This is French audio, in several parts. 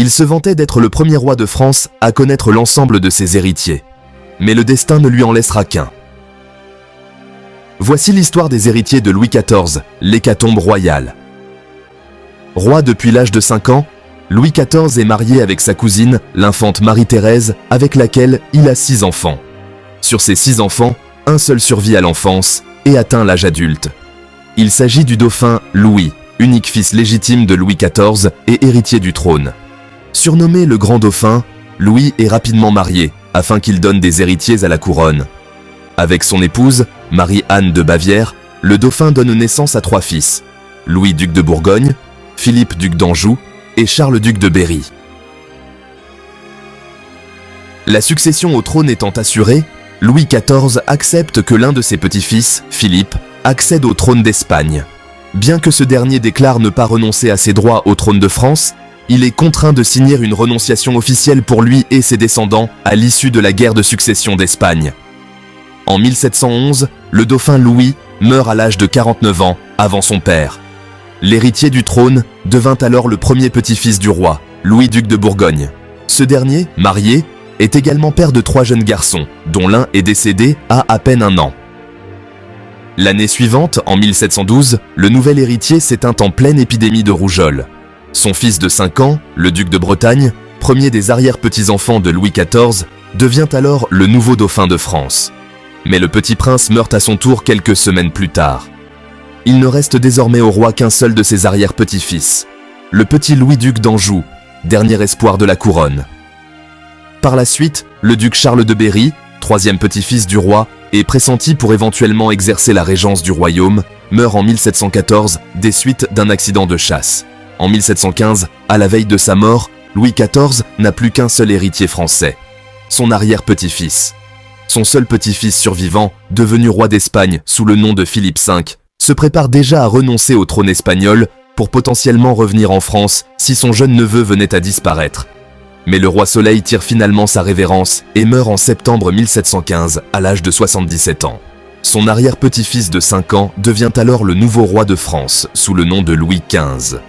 Il se vantait d'être le premier roi de France à connaître l'ensemble de ses héritiers. Mais le destin ne lui en laissera qu'un. Voici l'histoire des héritiers de Louis XIV, l'hécatombe royale. Roi depuis l'âge de 5 ans, Louis XIV est marié avec sa cousine, l'infante Marie-Thérèse, avec laquelle il a 6 enfants. Sur ces 6 enfants, un seul survit à l'enfance et atteint l'âge adulte. Il s'agit du dauphin Louis, unique fils légitime de Louis XIV et héritier du trône. Surnommé le Grand Dauphin, Louis est rapidement marié, afin qu'il donne des héritiers à la couronne. Avec son épouse, Marie-Anne de Bavière, le dauphin donne naissance à 3 fils, Louis duc de Bourgogne, Philippe duc d'Anjou et Charles duc de Berry. La succession au trône étant assurée, Louis XIV accepte que l'un de ses petits-fils, Philippe, accède au trône d'Espagne. Bien que ce dernier déclare ne pas renoncer à ses droits au trône de France, il est contraint de signer une renonciation officielle pour lui et ses descendants à l'issue de la guerre de succession d'Espagne. En 1711, le dauphin Louis meurt à l'âge de 49 ans, avant son père. L'héritier du trône devint alors le premier petit-fils du roi, Louis duc de Bourgogne. Ce dernier, marié, est également père de 3 jeunes garçons, dont l'un est décédé à peine 1 an. L'année suivante, en 1712, le nouvel héritier s'éteint en pleine épidémie de rougeole. Son fils de 5 ans, le duc de Bretagne, premier des arrière-petits-enfants de Louis XIV, devient alors le nouveau dauphin de France. Mais le petit prince meurt à son tour quelques semaines plus tard. Il ne reste désormais au roi qu'un seul de ses arrière-petits-fils, le petit Louis-duc d'Anjou, dernier espoir de la couronne. Par la suite, le duc Charles de Berry, 3e petit-fils du roi, et pressenti pour éventuellement exercer la régence du royaume, meurt en 1714 des suites d'un accident de chasse. En 1715, à la veille de sa mort, Louis XIV n'a plus qu'un seul héritier français, son arrière-petit-fils. Son seul petit-fils survivant, devenu roi d'Espagne sous le nom de Philippe V, se prépare déjà à renoncer au trône espagnol pour potentiellement revenir en France si son jeune neveu venait à disparaître. Mais le roi Soleil tire finalement sa révérence et meurt en septembre 1715 à l'âge de 77 ans. Son arrière-petit-fils de 5 ans devient alors le nouveau roi de France sous le nom de Louis XV.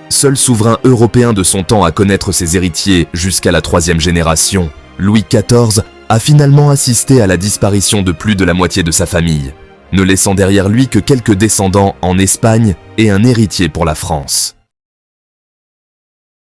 Seul souverain européen de son temps à connaître ses héritiers jusqu'à la 3e génération, Louis XIV a finalement assisté à la disparition de plus de la moitié de sa famille, ne laissant derrière lui que quelques descendants en Espagne et un héritier pour la France.